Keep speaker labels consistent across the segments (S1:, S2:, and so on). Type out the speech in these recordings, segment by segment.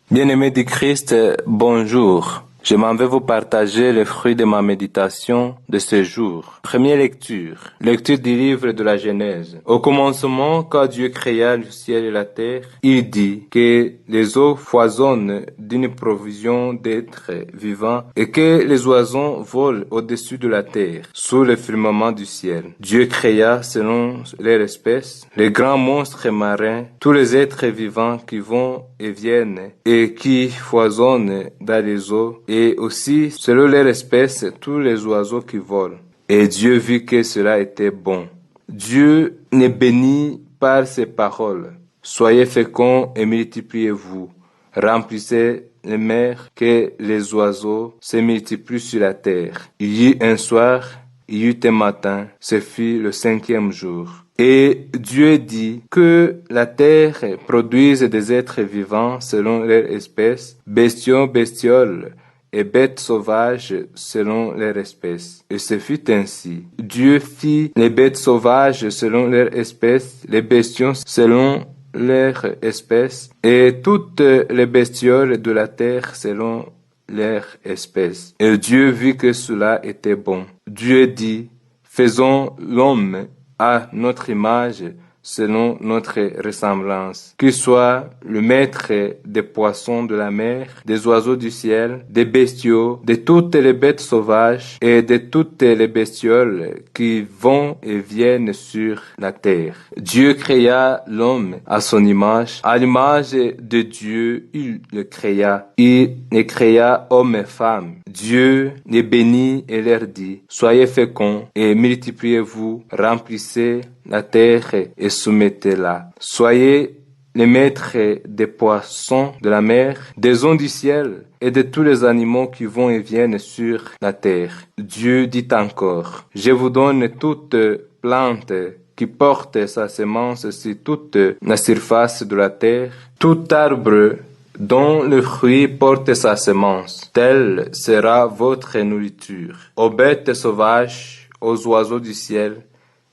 S1: Bien-aimés du Christ, bonjour. Je m'en vais vous partager les fruits de ma méditation de ce jour. Première lecture. Lecture du livre de la Genèse. Au commencement, quand Dieu créa le ciel et la terre, il dit que les eaux foisonnent d'une provision d'êtres vivants et que les oiseaux volent au-dessus de la terre, sous le firmament du ciel. Dieu créa selon leur espèce les grands monstres marins, tous les êtres vivants qui vont et viennent et qui foisonnent dans les eaux, et aussi, selon leur espèce, tous les oiseaux qui volent. Et Dieu vit que cela était bon. Dieu les bénit par ses paroles. Soyez féconds et multipliez-vous. Remplissez les mers, que les oiseaux se multiplient sur la terre. Il y eut un soir, il y eut un matin, ce fut le 5e jour. Et Dieu dit que la terre produise des êtres vivants selon leur espèce, bestiaux, bestioles, et bêtes sauvages selon leur espèce. Et ce fut ainsi. Dieu fit les bêtes sauvages selon leur espèce, les bestiaux selon leur espèce, et toutes les bestioles de la terre selon leur espèce. Et Dieu vit que cela était bon. Dieu dit, faisons l'homme à notre image, selon notre ressemblance, qu'il soit le maître des poissons de la mer, des oiseaux du ciel, des bestiaux, de toutes les bêtes sauvages et de toutes les bestioles qui vont et viennent sur la terre. Dieu créa l'homme à son image. À l'image de Dieu, il le créa. Il les créa hommes et femmes. Dieu les bénit et leur dit, soyez féconds et multipliez-vous, remplissez la terre et soumettez-la. Soyez les maîtres des poissons de la mer, des eaux du ciel et de tous les animaux qui vont et viennent sur la terre. Dieu dit encore, je vous donne toute plante qui porte sa semence sur toute la surface de la terre, tout arbre dont le fruit porte sa semence, telle sera votre nourriture. Aux bêtes sauvages, aux oiseaux du ciel,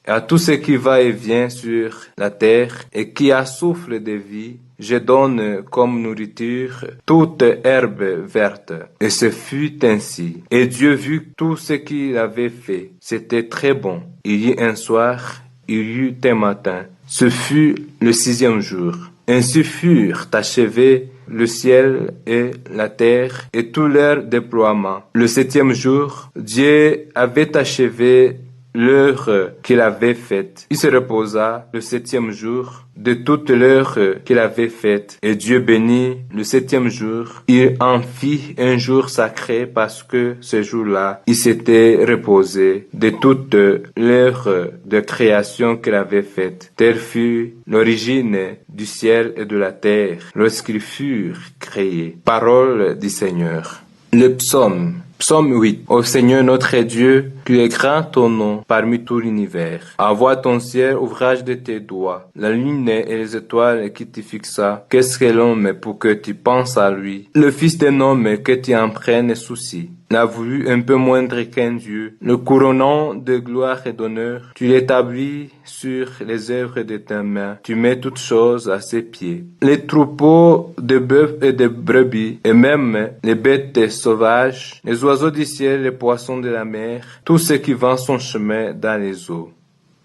S1: et à tout ce qui va et vient sur la terre et qui a souffle de vie, je donne comme nourriture toute herbe verte. Et ce fut ainsi. Et Dieu vit tout ce qu'il avait fait. C'était très bon. Il y eut un soir, il y eut un matin. Ce fut le 6e jour. Ainsi furent achevés le ciel et la terre et tout leur déploiement. Le 7e jour, Dieu avait achevé l'heure qu'il avait faite. Il se reposa le 7e jour de toute l'heure qu'il avait faite. Et Dieu bénit le 7e jour. Il en fit un jour sacré parce que ce jour-là, il s'était reposé de toute l'heure de création qu'il avait faite. Telle fut l'origine du ciel et de la terre lorsqu'ils furent créés. Parole du Seigneur. Le psaume. Psaume 8. Ô Seigneur notre Dieu, tu es grand ton nom parmi tout l'univers. Envoie ton ciel, ouvrage de tes doigts, la lune et les étoiles qui t'y fixa. Qu'est-ce que l'homme pour que tu penses à lui? Le fils d'un homme que tu en prennes souci. L'a voulu un peu moindre qu'un Dieu, le couronnant de gloire et d'honneur. Tu l'établis sur les œuvres de tes mains. Tu mets toutes choses à ses pieds. Les troupeaux de bœufs et de brebis, et même les bêtes sauvages, les oiseaux du ciel, les poissons de la mer, tout ce qui va son chemin dans les eaux.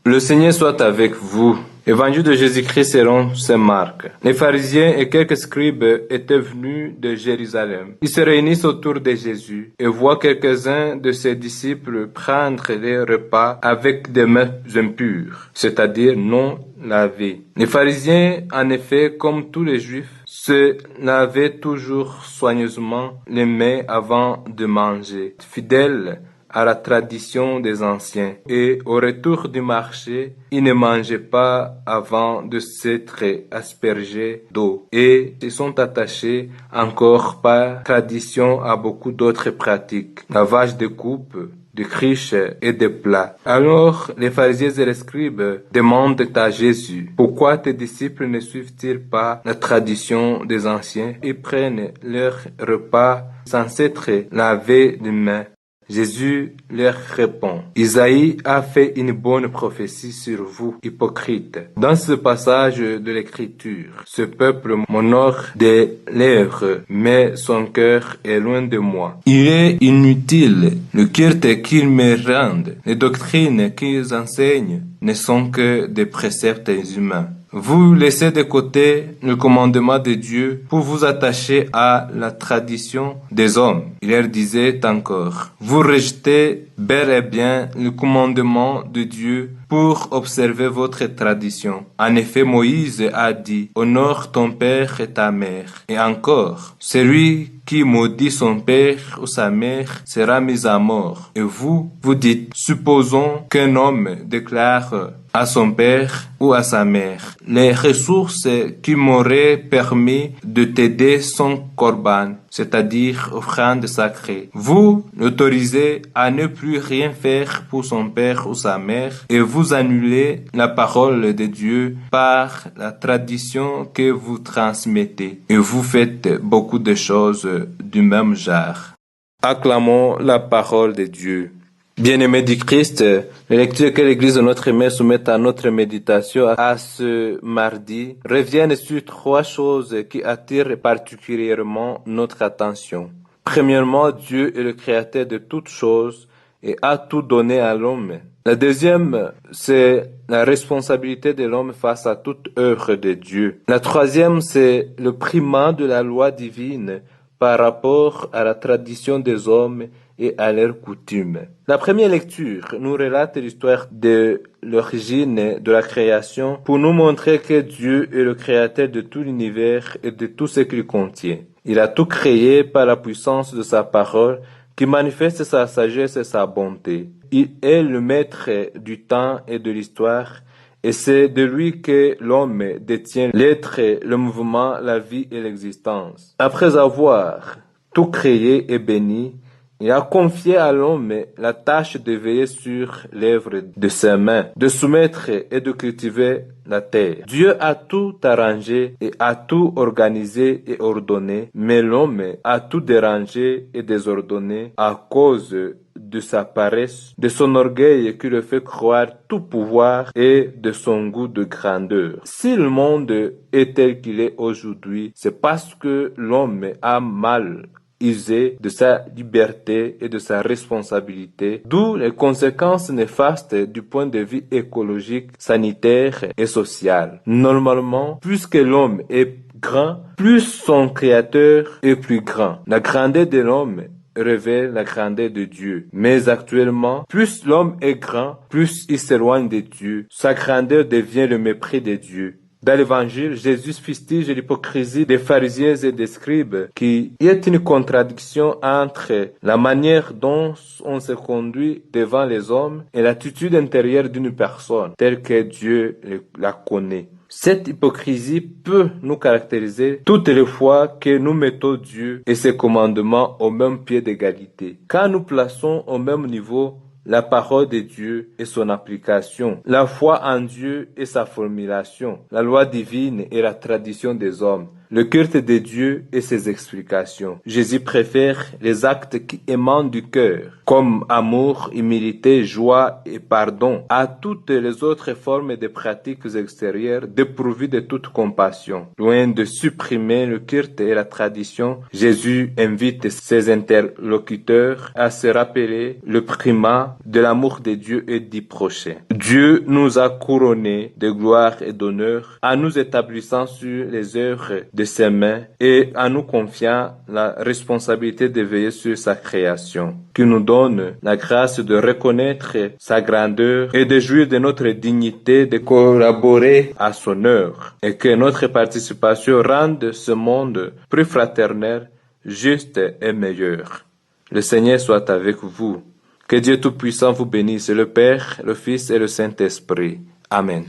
S1: Le Seigneur soit avec vous. Évangile de Jésus-Christ selon saint Marc. Les pharisiens et quelques scribes étaient venus de Jérusalem. Ils se réunissent autour de Jésus et voient quelques-uns de ses disciples prendre les repas avec des mains impures, c'est-à-dire non lavées. Les pharisiens, en effet, comme tous les Juifs, se lavaient toujours soigneusement les mains avant de manger, fidèles à la tradition des anciens. Et au retour du marché, ils ne mangeaient pas avant de s'être aspergés d'eau. Et ils sont attachés encore par tradition à beaucoup d'autres pratiques. Lavage de coupes, de cruches et de plats. Alors, les pharisiens et les scribes demandent à Jésus, pourquoi tes disciples ne suivent-ils pas la tradition des anciens et prennent leur repas sans s'être lavés les mains? Jésus leur répond, Isaïe a fait une bonne prophétie sur vous, hypocrites. Dans ce passage de l'Écriture, ce peuple m'honore des lèvres, mais son cœur est loin de moi. Il est inutile le culte qu'ils me rendent. Les doctrines qu'ils enseignent ne sont que des préceptes humains. Vous laissez de côté le commandement de Dieu pour vous attacher à la tradition des hommes. Il leur disait encore, vous rejetez bel et bien le commandement de Dieu pour observer votre tradition. En effet, Moïse a dit, honore ton père et ta mère. Et encore, celui qui maudit son père ou sa mère sera mis à mort. Et vous dites, supposons qu'un homme déclare à son père ou à sa mère, les ressources qui m'auraient permis de t'aider sont corban, c'est-à-dire offrande sacrée. Vous l'autorisez à ne plus rien faire pour son père ou sa mère et vous annulez la parole de Dieu par la tradition que vous transmettez. Et vous faites beaucoup de choses du même genre. Acclamons la parole de Dieu. Bien-aimés du Christ, les lectures que l'Église de notre Mère soumet à notre méditation à ce mardi reviennent sur trois choses qui attirent particulièrement notre attention. Premièrement, Dieu est le créateur de toutes choses et a tout donné à l'homme. La deuxième, c'est la responsabilité de l'homme face à toute œuvre de Dieu. La troisième, c'est le primat de la loi divine par rapport à la tradition des hommes et à leurs coutumes. La première lecture nous relate l'histoire de l'origine de la création pour nous montrer que Dieu est le créateur de tout l'univers et de tout ce qu'il contient. Il a tout créé par la puissance de sa parole qui manifeste sa sagesse et sa bonté. Il est le maître du temps et de l'histoire et c'est de lui que l'homme détient l'être, le mouvement, la vie et l'existence. Après avoir tout créé et béni, il a confié à l'homme la tâche de veiller sur l'œuvre de ses mains, de soumettre et de cultiver la terre. Dieu a tout arrangé et a tout organisé et ordonné, mais l'homme a tout dérangé et désordonné à cause de sa paresse, de son orgueil qui le fait croire tout pouvoir et de son goût de grandeur. Si le monde est tel qu'il est aujourd'hui, c'est parce que l'homme a mal usé de sa liberté et de sa responsabilité, d'où les conséquences néfastes du point de vue écologique, sanitaire et social. Normalement, plus que l'homme est grand, plus son créateur est plus grand. La grandeur de l'homme révèle la grandeur de Dieu. Mais actuellement, plus l'homme est grand, plus il s'éloigne de Dieu. Sa grandeur devient le mépris de Dieu. Dans l'évangile, Jésus fustige l'hypocrisie des pharisiens et des scribes, qui est une contradiction entre la manière dont on se conduit devant les hommes et l'attitude intérieure d'une personne, telle que Dieu la connaît. Cette hypocrisie peut nous caractériser toutes les fois que nous mettons Dieu et ses commandements au même pied d'égalité. Quand nous plaçons au même niveau la parole de Dieu et son application, la foi en Dieu et sa formulation, la loi divine et la tradition des hommes, le culte de Dieu et ses explications. Jésus préfère les actes qui émanent du cœur, comme amour, humilité, joie et pardon, à toutes les autres formes de pratiques extérieures dépourvues de toute compassion. Loin de supprimer le culte et la tradition, Jésus invite ses interlocuteurs à se rappeler le primat de l'amour de Dieu et du prochain. Dieu nous a couronnés de gloire et d'honneur en nous établissant sur les œuvres de ses mains et en nous confiant la responsabilité de veiller sur sa création, qui nous donne la grâce de reconnaître sa grandeur et de jouir de notre dignité de collaborer à son œuvre et que notre participation rende ce monde plus fraternel, juste et meilleur. Le Seigneur soit avec vous. Que Dieu Tout-Puissant vous bénisse, le Père, le Fils et le Saint-Esprit. Amen.